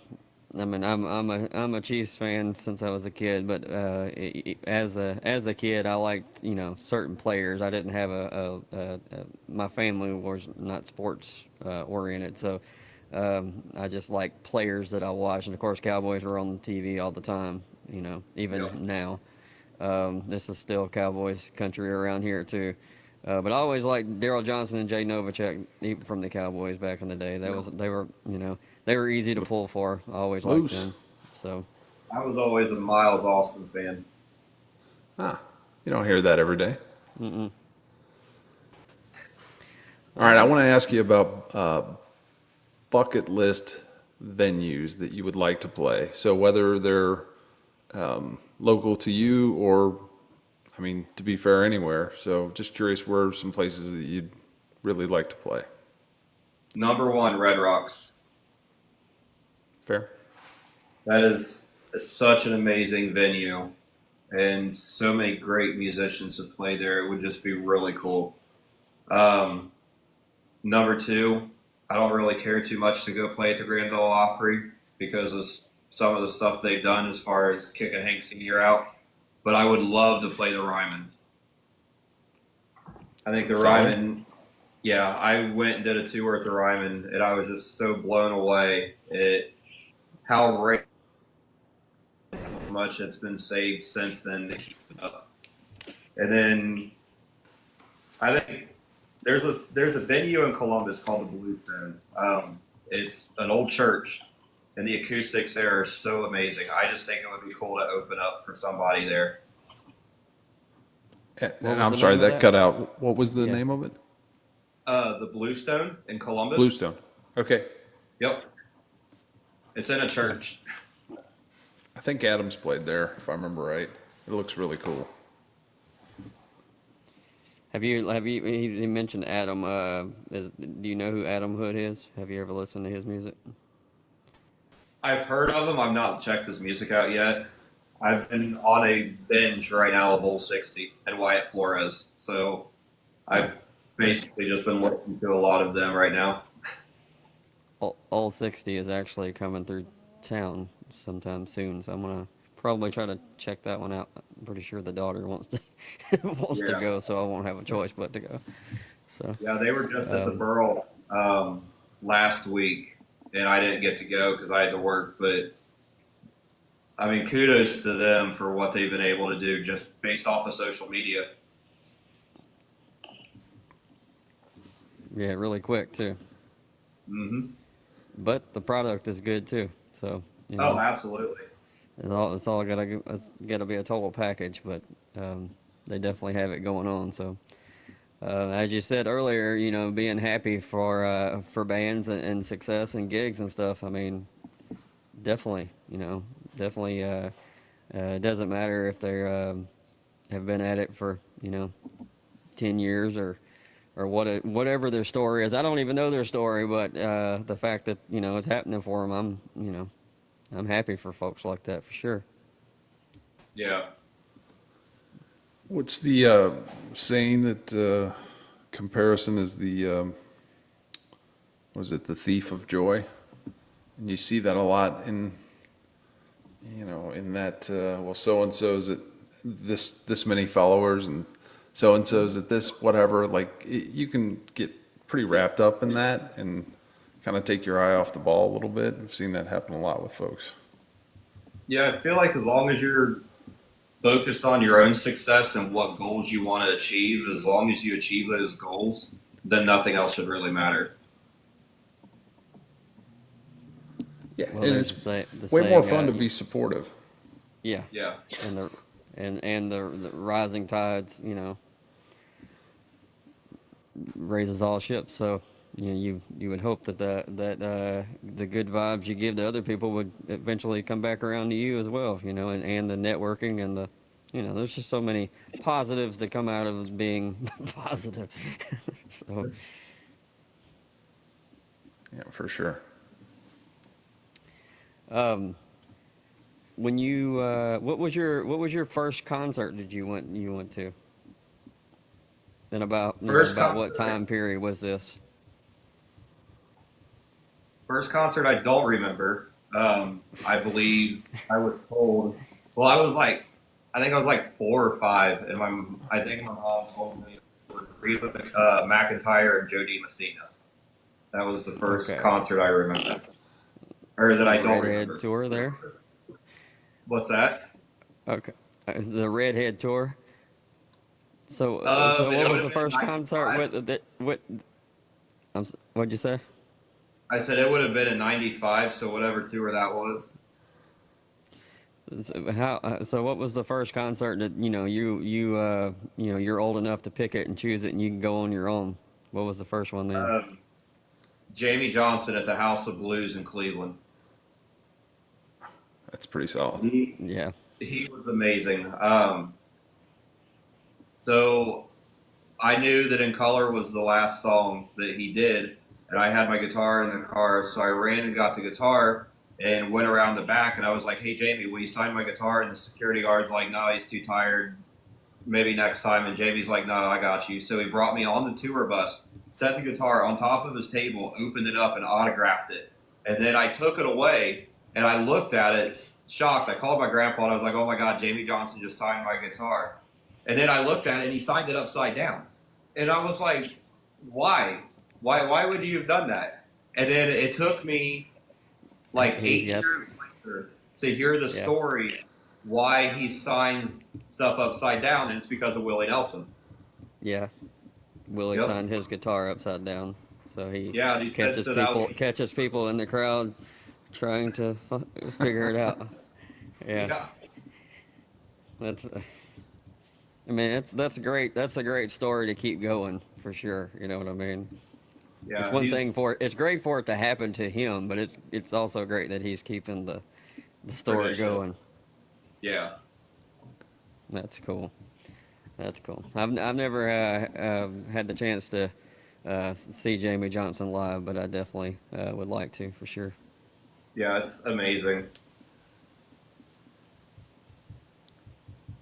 I mean, I'm a Chiefs fan since I was a kid, but as a kid, I liked certain players. I didn't have my family was not sports oriented, so I just like players that I watched, and of course, Cowboys were on TV all the time. Even Yep. now, this is still Cowboys country around here too. But I always liked Daryl Johnson and Jay Novacek even from the Cowboys back in the day. Yep. They were easy to pull for. I always liked Moose. them. So I was always a Miles Austin fan. Ah, you don't hear that every day. mm-mm. All right, I want to ask you about bucket list venues that you would like to play. So whether they're local to you or, I mean, to be fair, anywhere. So just curious where are some places that you'd really like to play. Number one, Red Rocks. Fair? That is such an amazing venue, and so many great musicians have played there. It would just be really cool. Um, Number two, I don't really care too much to go play at the Grand Ole Opry because of some of the stuff they've done as far as kicking Hank Sr. out. But I would love to play the Ryman. I think the Solid. Ryman, yeah, I went and did a tour at the Ryman, and I was just so blown away at how much it's been saved since then to keep it up. And then I think there's a venue in Columbus called the Bluestone. It's an old church, and the acoustics there are so amazing. I just think it would be cool to open up for somebody there. And What was I'm the sorry, name of that that? cut out. What was the Yeah. name of it? The Bluestone in Columbus. Bluestone. Okay. Yep, it's in a church. I think Adams played there, if I remember right. It looks really cool. Have you he mentioned Adam? Do you know who Adam Hood is? Have you ever listened to his music? I've heard of him. I've not checked his music out yet. I've been on a binge right now of Old 60 and Wyatt Flores, so I've basically just been listening to a lot of them right now. All 60 is actually coming through town sometime soon, so I'm gonna probably try to check that one out. I'm pretty sure the daughter wants to wants to Yeah. go, so I won't have a choice but to go. So, Yeah, they were just at the um, Burl last week, and I didn't get to go because I had to work. But I mean, kudos to them for what they've been able to do just based off of social media. yeah, really quick too. Hmm. But the product is good too. So, Oh, absolutely. it's all gotta be a total package, but they definitely have it going on. So, as you said earlier, being happy for bands and success and gigs and stuff. I mean, definitely, definitely. It doesn't matter if they have been at it for 10 years or whatever their story is. I don't even know their story, but the fact that it's happening for them, I'm happy for folks like that for sure. Yeah. What's the saying that comparison is the was it the thief of joy? And you see that a lot in in that well, so and so's at this many followers, and so and so's at this whatever. Like you can get pretty wrapped up in that and kind of take your eye off the ball a little bit. I've seen that happen a lot with folks. Yeah, I feel like as long as you're focused on your own success and what goals you want to achieve, as long as you achieve those goals, then nothing else should really matter. Yeah, Well, and there's it's the way more saying, fun to be supportive. Yeah, Yeah. and the rising tides, raises all ships. So you would hope that the good vibes you give to other people would eventually come back around to you as well. And the networking and the there's just so many positives that come out of being positive. So Yeah, for sure. when you what was your first concert that you went to? And First about what concert, time period was this? first concert I don't remember. I believe I was told. Well, I think I was like 4 or 5, and I think my mom told me it was Reba McEntire and Joe Messina. That was the first Okay. concert I remember, or that I don't Redhead remember. tour there. What's that? Okay, the Redhead tour. So It what would was have the been first concert 95. with that? What'd you say? I said it would have been in '95, so whatever tour that was. So what was the first concert that you're old enough to pick it and choose it and you can go on your own? What was the first one then? Um, Jamie Johnson at the House of Blues in Cleveland. That's pretty solid. He, Yeah. he was amazing. So I knew that In Color was the last song that he did, and I had my guitar in the car, so I ran and got the guitar and went around the back, and I was like, "Hey Jamie, will you sign my guitar?" And the security guard's like, "No, he's too tired. Maybe next time." And Jamie's like, "No, I got you." So he brought me on the tour bus, set the guitar on top of his table, opened it up, and autographed it. And then I took it away, and I looked at it, shocked. I called my grandpa, and I was like, "Oh my God, Jamie Johnson just signed my guitar." And then I looked at it, and he signed it upside down. And I was like, "Why? Why would you have done that?" And then it took me like 8 Yep. years later to hear the Yeah. story why he signs stuff upside down, and it's because of Willie Nelson. Yeah. Willie Yep. signed his guitar upside down, so he Yeah, and he said so that catches people in the crowd trying to figure it out. Yeah. yeah, That's. I mean, that's great. That's a great story to keep going for sure. You know what I mean? It's yeah, one thing it's great for it to happen to him, but it's also great that he's keeping the story Tradition. going. Yeah. That's cool. That's cool. I've never had the chance to see Jamie Johnson live, but I definitely would like to for sure. Yeah, it's amazing.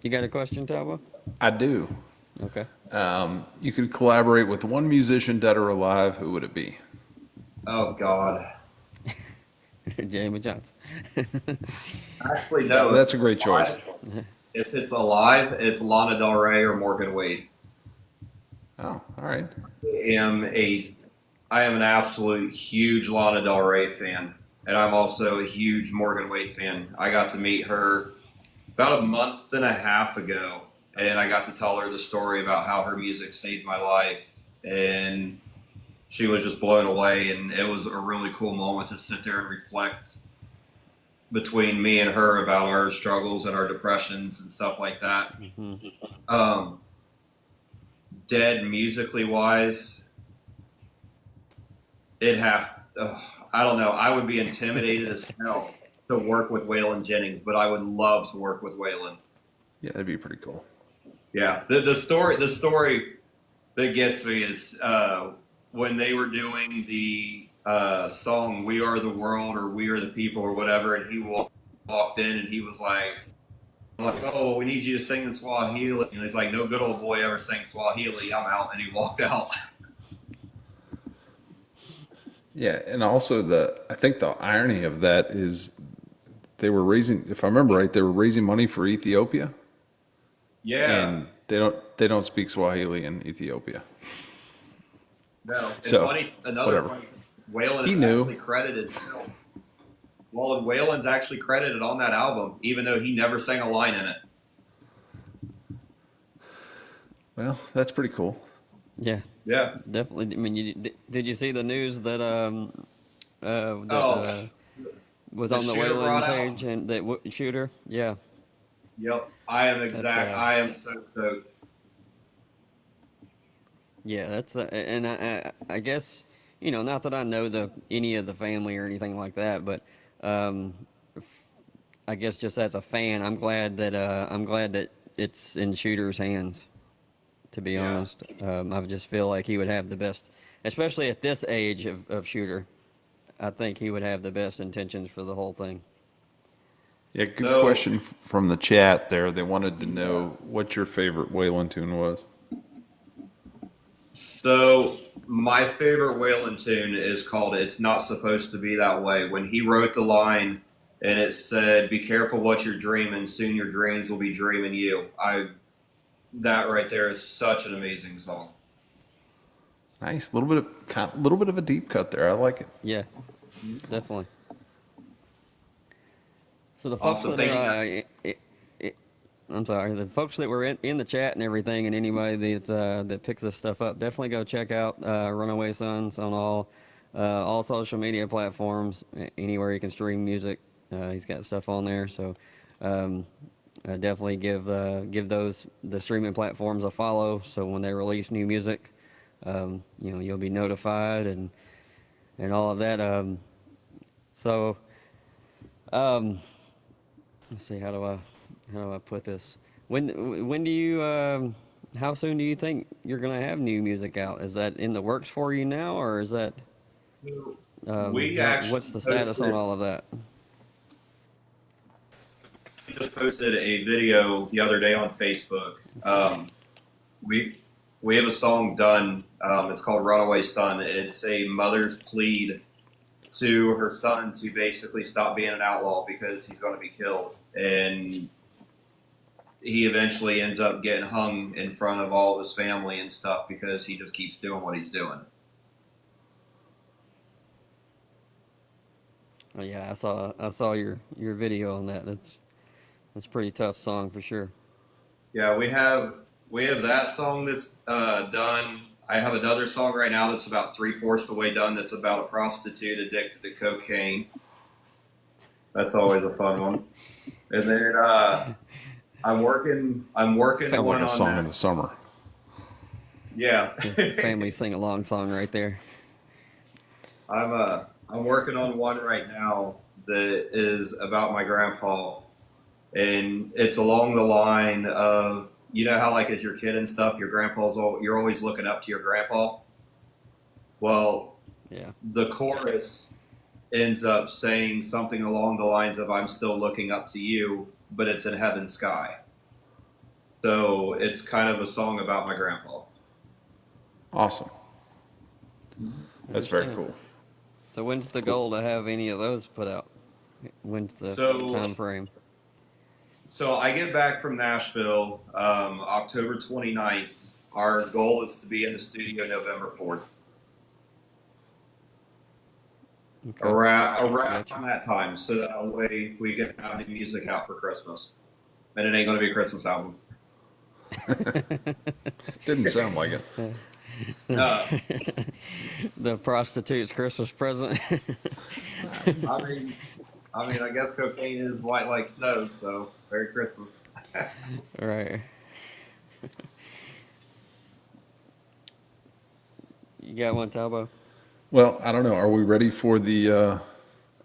You got a question, Talbot? I do. Okay. You could collaborate with one musician, dead or alive. Who would it be? Oh God. Jamie Johnson. Actually, no. That's a great choice. If it's alive, it's Lana Del Rey or Morgan Wade. Oh, all right. I am an absolute huge Lana Del Rey fan, and I'm also a huge Morgan Wade fan. I got to meet her about a month and a half ago, and I got to tell her the story about how her music saved my life, and she was just blown away, and it was a really cool moment to sit there and reflect between me and her about our struggles and our depressions and stuff like that. Mm-hmm. Dead musically wise, I don't know. I would be intimidated as hell to work with Waylon Jennings, but I would love to work with Waylon. Yeah, that'd be pretty cool. Yeah, the story that gets me is when they were doing the song "We Are the World" or "We Are the People" or whatever, and he walked in and he was like, "Oh, we need you to sing in Swahili," and he's like, "No good old boy ever sang Swahili. I'm out," and he walked out. Yeah, and also I think the irony of that is they were raising, if I remember right, they were raising money for Ethiopia, Yeah, and they don't speak Swahili in Ethiopia. no. And So, another whatever. funny, Waylon He is knew. actually credited still. Well, and Waylon's actually credited on that album, even though he never sang a line in it. Well, that's pretty cool. Yeah, Yeah. definitely. I mean, did you see the news that that Oh, was the on the shooter brought Wayland out. page and that shooter? Yeah, Yep, that's I am so stoked. yeah, that's and I guess not that I know any of the family or anything like that, but um, I guess just as a fan, I'm glad that it's in Shooter's hands. To be Yeah. honest, I just feel like he would have the best, especially at this age of Shooter. I think he would have the best intentions for the whole thing. Yeah, good So, question from the chat there. They wanted to know what your favorite Waylon tune was. so my favorite Waylon tune is called "It's Not Supposed to Be That Way." When he wrote the line, and it said, "Be careful what you're dreaming. Soon your dreams will be dreaming you." That right there is such an amazing song. Nice, little bit of a deep cut there. I like it. Yeah, definitely. So the folks Awesome, that thank you guys. are, I'm sorry, the folks that were in the chat and everything, and anybody that picks this stuff up, definitely go check out Runaway Sons on all social media platforms, anywhere you can stream music. He's got stuff on there, so um, definitely give those the streaming platforms a follow. So when they release new music, you'll be notified and all of that. So. Um, Let's see, how do I put this? When do you how soon do you think you're gonna have new music out? Is that in the works for you now, or is that We what's actually the status on all of that? just posted a video the other day on Facebook. We we have a song done. It's called "Runaway Son." It's a mother's plead to her son to basically stop being an outlaw because he's going to be killed, and he eventually ends up getting hung in front of all of his family and stuff because he just keeps doing what he's doing. Oh, yeah, I saw your video on that. That's a pretty tough song for sure. Yeah, we have that song that's done. I have another song right now that's about three-fourths the way done. That's about a prostitute addicted to cocaine. That's always a fun one. And then I'm working Sounds like one a on song in that. the summer. Yeah. Family sing along song right there. I'm working on one right now that is about my grandpa, and it's along the line of how like as your kid and stuff, you're always looking up to your grandpa. Well, Yeah. the chorus ends up saying something along the lines of "I'm still looking up to you," but it's in heaven sky. So it's kind of a song about my grandpa. Awesome. That's very Understand. cool. So when's the goal to have any of those put out? When's the So time frame? So I get back from Nashville October 29th. Our goal is to be in the studio November 4th. Okay. Around Gotcha. that time, so that way we can have the music out for Christmas. And it ain't going to be a Christmas album. Didn't sound like it. Uh, The prostitute's Christmas present. I mean, I guess cocaine is white like snow, so Merry Christmas. Right. You got one, Talbot? Well, I don't know. Are we ready for the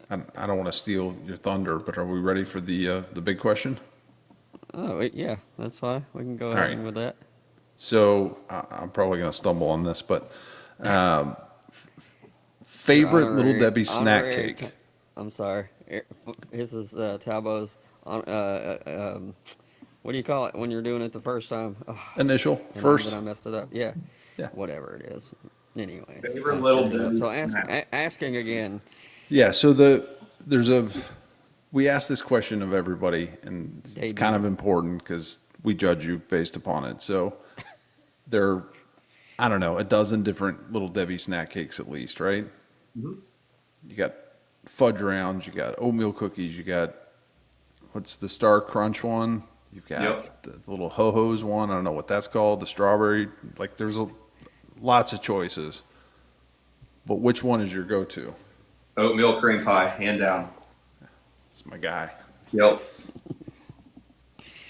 I don't want to steal your thunder, but are we ready for the big question? Oh, yeah, that's fine. We can go All ahead right. with that. So I'm probably going to stumble on this, but Your favorite Little Debbie snack honorary. cake? I'm sorry. This is Talbot's. What do you call it when you're doing it the first time? Oh, Initial and then first. I messed it up. Yeah, Yeah. whatever it is. Anyways, Favorite I little screwed it up. Debbie So snack. asking again. Yeah. So there's a we ask this question of everybody, and it's kind Debut. of important because we judge you based upon it. So there are, I don't know, a dozen different Little Debbie snack cakes at least, right? Mhm. You got fudge rounds, you got oatmeal cookies, you got what's the Star Crunch one? You've Yep. got the little ho-hos one. I don't know what that's called. The strawberry. Like lots of choices. But which one is your go-to? Oatmeal cream pie, hand down. It's my guy. Yep.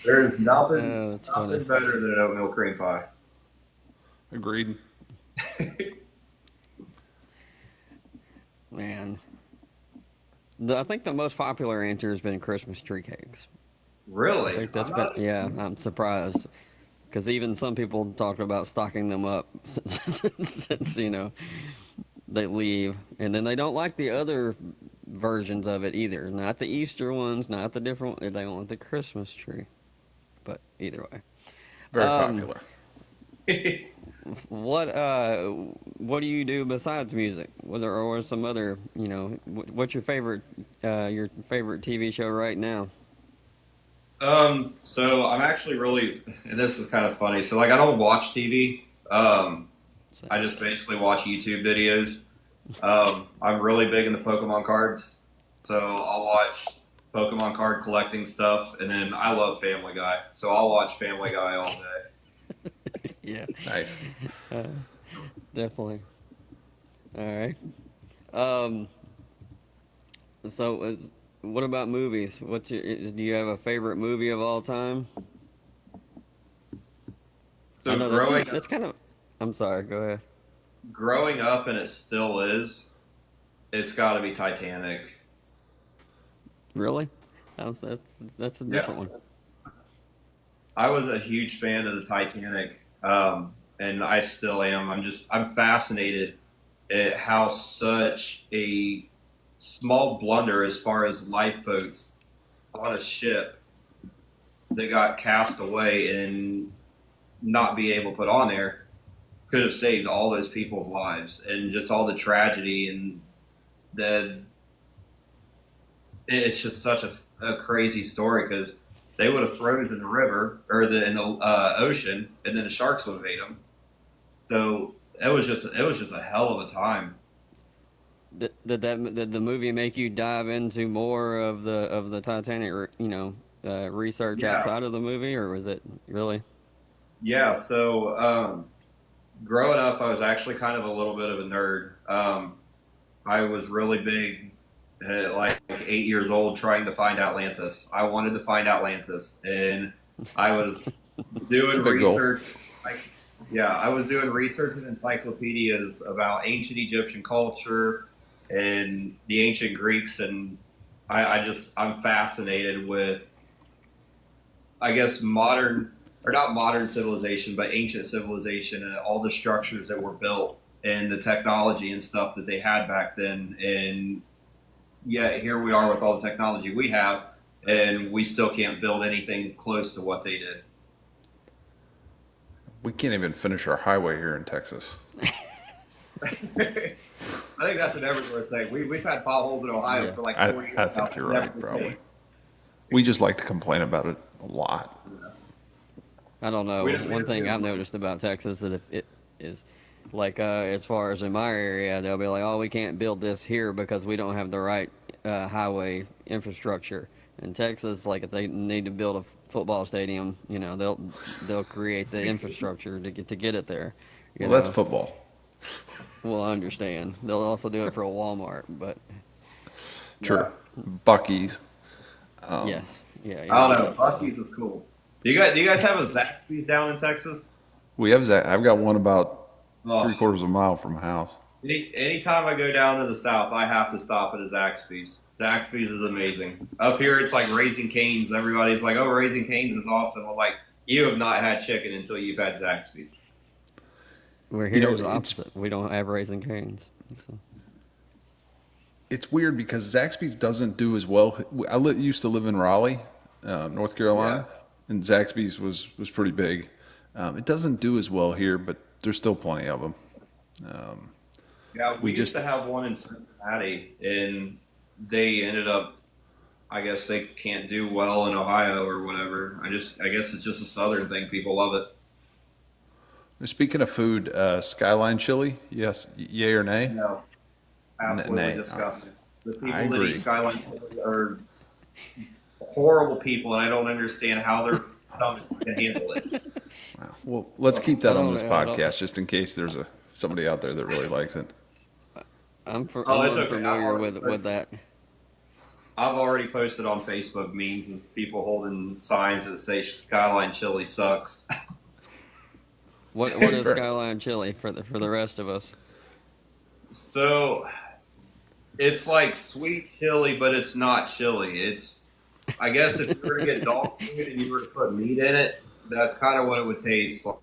There's nothing Oh, that's funny. better than an oatmeal cream pie. Agreed. Man, I think the most popular answer has been Christmas tree cakes. I Really? think that's I'm been, not- yeah, I'm surprised. Because even some people talk about stocking them up since, they leave. And then they don't like the other versions of it either. Not the Easter ones, not the different, they don't want the Christmas tree. But either way. Very Um, popular. What do you do besides music? Or some other, what's your favorite TV show right now? So I'm actually really, and this is kind of funny. So like I don't watch TV. I just basically watch YouTube videos. I'm really big into Pokemon cards. So I'll watch Pokemon card collecting stuff, and then I love Family Guy. So I'll watch Family Guy all day. Yeah. Nice. Definitely. All right. Um, what about movies? Do you have a favorite movie of all time? I So know that's kind of. I'm sorry. Go ahead. growing up, and it still is, it's got to be Titanic. Really? That's a different one. I was a huge fan of the Titanic, and I still am. I'm fascinated at how such a small blunder as far as lifeboats on a ship that got cast away and not be able to put on there could have saved all those people's lives, and just all the tragedy, and the it's just such a crazy story because they would have frozen in the river or in the ocean, and then the sharks would have ate them. So it was just a hell of a time. Did the movie make you dive into more of the Titanic, research Yeah, outside of the movie, or was it really? yeah. So growing up, I was actually kind of a little bit of a nerd. I was really big at like 8 years old trying to find Atlantis. I wanted to find Atlantis, and I was doing Big goal. research. Like, yeah, I was doing research in encyclopedias about ancient Egyptian culture and the ancient Greeks, and I'm fascinated with, I guess, modern, or not modern civilization, but ancient civilization, and all the structures that were built and the technology and stuff that they had back then. And yet here we are with all the technology we have, and we still can't build anything close to what they did. We can't even finish our highway here in Texas. I think that's an everywhere thing. We've had potholes in Ohio Yeah. for like I, 4 years I now. think you're Never right, been probably. fixed. We just like to complain about it a lot. I don't know. We don't- we One don't thing do I've it. noticed about Texas that if it is like as far as in my area, they'll be like, "Oh, we can't build this here because we don't have the right highway infrastructure." In Texas, like if they need to build a football stadium, they'll create the infrastructure to get it there. You Well, that's know. football. Well, I understand. They'll also do it for a Walmart, but True. Bucky's. yes, yeah. I don't know. So- Bucky's is cool. Do you guys have a Zaxby's down in Texas? We have that. I've got one about Oh, 3/4 of a mile from my house. anytime I go down to the south, I have to stop at a Zaxby's. Zaxby's is amazing. Up here, it's like Raising Cane's. Everybody's like, "Oh, Raising Cane's is awesome." I'm like, you have not had chicken until you've had Zaxby's. We're You here know, the it's opposite. We don't have Raising Cane's. So. it's weird because Zaxby's doesn't do as well. Used to live in Raleigh, North Carolina, and Zaxby's was pretty big. It doesn't do as well here, but there's still plenty of them. Yeah, we We used just to have one in Cincinnati, and they ended up. I guess they can't do well in Ohio or whatever. I guess it's just a Southern thing. People love it. Speaking of food, Skyline Chili, yes, yay or nay? No, absolutely Nay. disgusting. The I people that agree. eat Skyline chili are horrible people, and I don't understand how their stomachs can handle it. Wow. Well, let's keep that I on don't this know. I don't- podcast just in case there's somebody out there that really likes it. I'm Oh, it's okay. unfamiliar with that. I've already posted on Facebook memes of people holding signs that say Skyline chili sucks. What is Skyline Chili for the rest of us? So it's like sweet chili, but it's not chili. It's, I guess, if you were to get dog food and you were to put meat in it, that's kind of what it would taste like.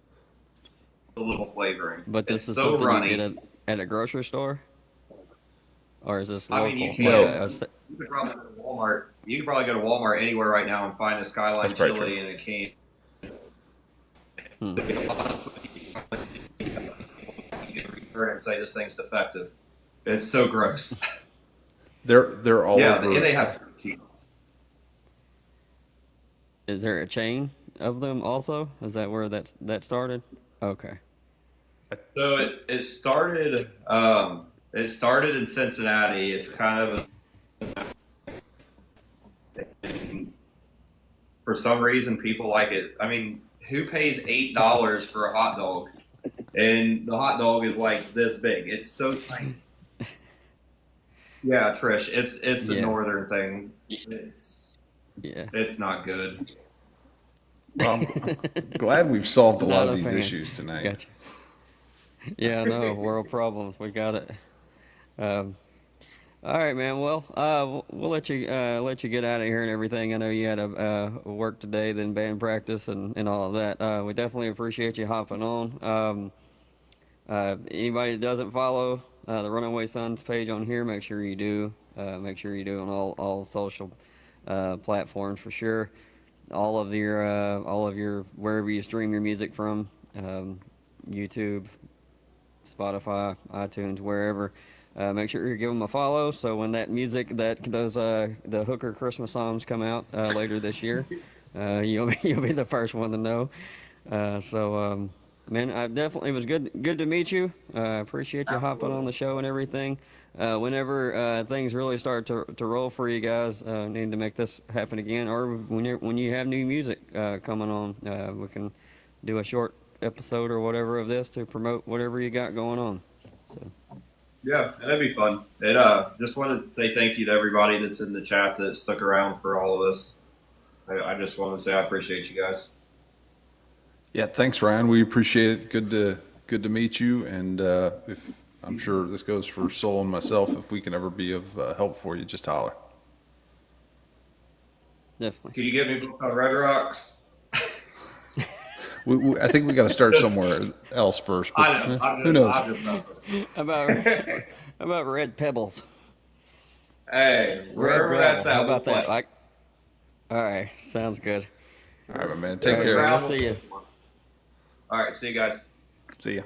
A little flavoring. But this it's is so something runny. you get at a grocery store, or is this I local? mean, you can. You could probably go to Walmart. You could probably go to Walmart anywhere right now and find a Skyline That's probably chili true. in a can. And say this thing's defective. It's so gross. They're all Yeah, over. and they have. Is there a chain of them also? Is that where that started? Okay. So it started. It started in Cincinnati. It's kind of for some reason people like it. I mean, who pays $8 for a hot dog? And the hot dog is like this big. It's so tiny. Yeah, Trish, it's a Yeah. northern thing. Yeah. It's not good. Well, I'm glad we've solved a lot Not of a these fan. issues tonight. Gotcha. Yeah, no world problems. We got it. All right, man. Well, we'll let you get out of here and everything. I know you had a work today, then band practice and all of that. We definitely appreciate you hopping on. Anybody that doesn't follow the Runaway Sons page on here, make sure you do. Make sure you do on all social platforms for sure. All of your wherever you stream your music from, YouTube, Spotify, iTunes, wherever. Make sure you give them a follow. So when the Hooker Christmas songs come out later this year, you'll be the first one to know. Man, it was good to meet you. Appreciate you hopping on the show and everything. Whenever things really start to roll for you guys, need to make this happen again, or when you have new music coming on, we can do a short episode or whatever of this to promote whatever you got going on. So. Yeah, that'd be fun. Just wanted to say thank you to everybody that's in the chat that stuck around for all of this. I just wanted to say I appreciate you guys. Yeah, thanks, Ryan. We appreciate it. Good to meet you. And if I'm sure this goes for Soul and myself, if we can ever be of help for you, just holler. Definitely. Can you get me booked on Red Rocks? I think we got to start somewhere else first. But, I know. who knows? I'm just messing. How about Red Pebbles? Hey, Red wherever Gravel. that's at, How we'll about that? play. All right, sounds good. All right, my man. Take Red care. Gravel. We'll see you. All right, see you guys. See ya.